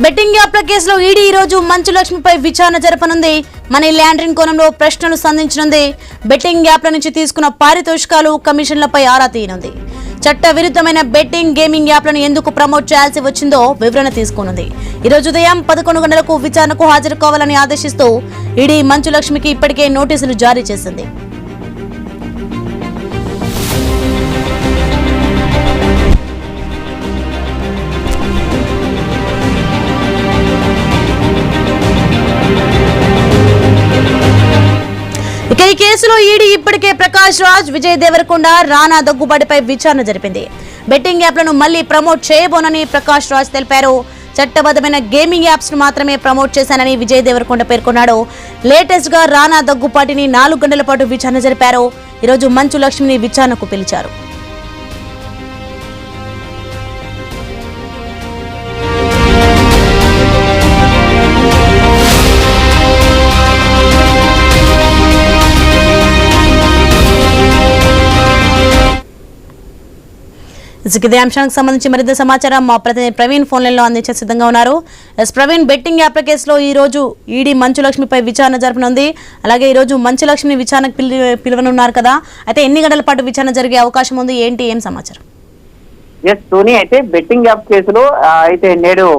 Betting యాప్ల కేసులో ED ఈ రోజు మంచు లక్ష్మిపై విచారణ జరపనుంది. మనీ లాండరింగ్ కోణంలో ప్రశ్నలు సంధించనుంది. బెట్టింగ్ యాప్ల నుంచి తీసుకున్న పారితోషికాలు, కమిషన్లపై ఆరా తీయనుంది. చట్ట విరుద్ధమైన బెట్టింగ్, గేమింగ్ యాప్లను ఎందుకు ప్రమోట్ చేయాల్సి వచ్చిందో వివరణ తీసుకోనుంది. ఈ రోజు ఉదయం 11 గంటలకు విచారణకు హాజరు కావాలని ఆదేశిస్తూ ఈడీ మంచు లక్ష్మికి ఇప్పటికే నోటీసులు జారీ చేసింది. ఇక ఈ కేసులో ఈడీ ఇప్పటికే ప్రకాష్ రాజ్, విజయ్ దేవరకొండ, రానా దగ్గుబాటిపై విచారణ జరిపింది. బెట్టింగ్ యాప్లను మళ్లీ ప్రమోట్ చేయబోనని ప్రకాష్ రాజ్ తెలిపారు. చట్టబద్ధమైన గేమింగ్ యాప్స్ ను మాత్రమే ప్రమోట్ చేశానని విజయ్ దేవరకొండ పేర్కొన్నాడు. లేటెస్ట్ గా రానా దగ్గుబాటిని 4 గంటల పాటు విచారణ జరిపారు. ఈరోజు మంచు లక్ష్మిని విచారణకు పిలిచారు. ఇదే అంశానికి సంబంధించి మరింత సమాచారం మా ప్రతినిధి ప్రవీణ్ ఫోన్ లైన్ లో అందించే సిద్ధంగా ఉన్నారు. ప్రవీణ్, బెట్టింగ్ యాప్ల కేసులో ఈ రోజు ఈడీ మంచు లక్ష్మిపై విచారణ జరపనుంది. అలాగే ఈ రోజు మంచు లక్ష్మిని విచారణకు పిలువనున్నారు కదా, అయితే ఎన్ని గంటల పాటు విచారణ జరిగే అవకాశం ఉంది, ఏంటి ఏం సమాచారం? ఎస్ సోనీ, అయితే బెట్టింగ్ యాప్ కేసులో అయితే నేడు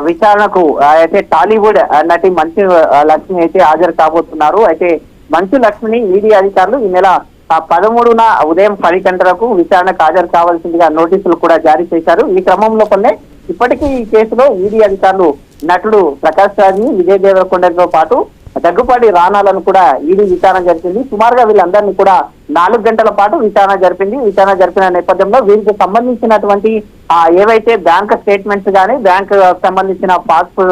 విచారణకు అయితే టాలీవుడ్ నటి మంచు లక్ష్మి అయితే హాజరు కాబోతున్నారు. అయితే మంచు లక్ష్మిని ఈడీ అధికారులు ఈ నెల 13న ఉదయం 10 గంటలకు విచారణకు హాజరు కావాల్సిందిగా నోటీసులు కూడా జారీ చేశారు. ఈ క్రమంలో ఇప్పటికీ ఈ కేసులో ఈడీ అధికారులు నటుడు ప్రకాష్ రాజ్, విజయ్ దేవరకొండతో పాటు దగ్గుపాటి రానాలను కూడా ఈడీ విచారణ జరిపింది. సుమారుగా వీళ్ళందరినీ కూడా 4 గంటల పాటు విచారణ జరిపింది. విచారణ జరిపిన నేపథ్యంలో వీరికి సంబంధించినటువంటి ఏవైతే బ్యాంక్ స్టేట్మెంట్స్ కానీ, బ్యాంక్ సంబంధించిన పాస్బుక్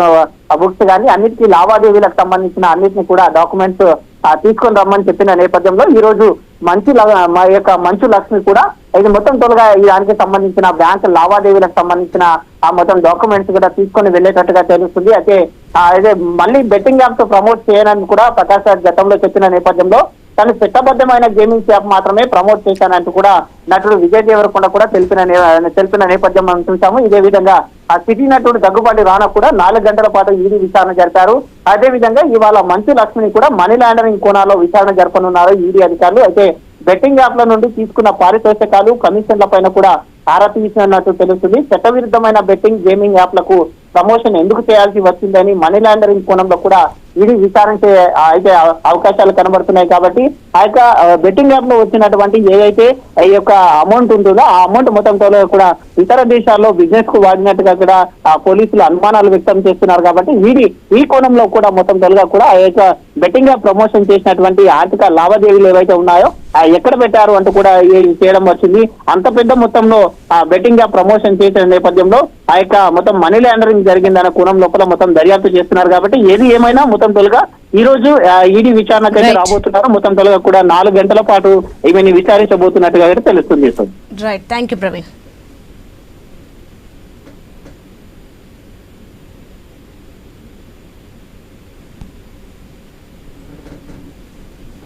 బుక్స్ కానీ, అన్నిటికీ లావాదేవీలకు సంబంధించిన అన్నిటిని కూడా డాక్యుమెంట్స్ తీసుకొని రమ్మని చెప్పిన నేపథ్యంలో ఈ రోజు మంచు లక్ష్మి కూడా ఇది మొత్తం తొలగా దానికి సంబంధించిన బ్యాంక్ లావాదేవీలకు సంబంధించిన ఆ మొత్తం డాక్యుమెంట్స్ కూడా తీసుకొని వెళ్ళేటట్టుగా తెలుస్తుంది. అయితే మళ్ళీ బెట్టింగ్ యాప్స్ ప్రమోట్ చేయనని కూడా ప్రకాష్ రాజ్ గతంలో చెప్పిన నేపథ్యంలో తను చట్టబద్ధమైన గేమింగ్ యాప్ మాత్రమే ప్రమోట్ చేశానంటూ కూడా నటుడు విజయ్ దేవరకొండ కూడా తెలిపిన నేపథ్యం మనం చూసాము. ఇదే విధంగా ఆ సిటీ నటుడు దగ్గుబాటి రానా కూడా 4 గంటల పాటు ఈడీ విచారణ జరిపారు. అదే విధంగా ఇవాళ మంచు లక్ష్మిని కూడా మనీ లాండరింగ్ కోణాల్లో విచారణ జరపనున్నారు ఈడీ అధికారులు. అయితే బెట్టింగ్ యాప్ల నుండి తీసుకున్న పారితోషికాలు, కమిషన్ల పైన కూడా ఆరా తీసినట్టు తెలుస్తుంది. చట్టవిరుద్ధమైన బెట్టింగ్, గేమింగ్ యాప్లకు ప్రమోషన్ ఎందుకు చేయాల్సి వచ్చిందని మనీ లాండరింగ్ కోణంలో కూడా ఈడీ విచారించే అయితే అవకాశాలు కనబడుతున్నాయి. కాబట్టి ఆ యొక్క బెట్టింగ్ యాప్ లో వచ్చినటువంటి ఏదైతే ఈ యొక్క అమౌంట్ ఉంటుందో ఆ అమౌంట్ మొత్తంతో కూడా ఇతర దేశాల్లో బిజినెస్ కు వాడినట్టుగా కూడా పోలీసులు అనుమానాలు వ్యక్తం చేస్తున్నారు. కాబట్టి ఈడీ ఈ కోణంలో కూడా మొత్తం తొలగా కూడా ఆ యొక్క బెట్టింగ్ యాప్ ప్రమోషన్ చేసినటువంటి ఆర్థిక లావాదేవీలు ఏవైతే ఉన్నాయో ఎక్కడ పెట్టారు అంటూ కూడా చేయడం వచ్చింది. అంత పెద్ద మొత్తంలో బెట్టింగ్ యాప్ ప్రమోషన్ చేసిన నేపథ్యంలో ఆ యొక్క మొత్తం మనీ లాండరింగ్ జరిగిందన్న కోణం లోపల మొత్తం దర్యాప్తు చేస్తున్నారు. కాబట్టి ఏది ఏమైనా మొత్తం తొలగా ఈ రోజు ఈడీ విచారణకైతే రాబోతున్నారు. మొత్తం తొలగా కూడా 4 గంటల పాటు ఈమెని విచారించబోతున్నట్టుగా తెలుస్తుంది. Right, thank you Praveen.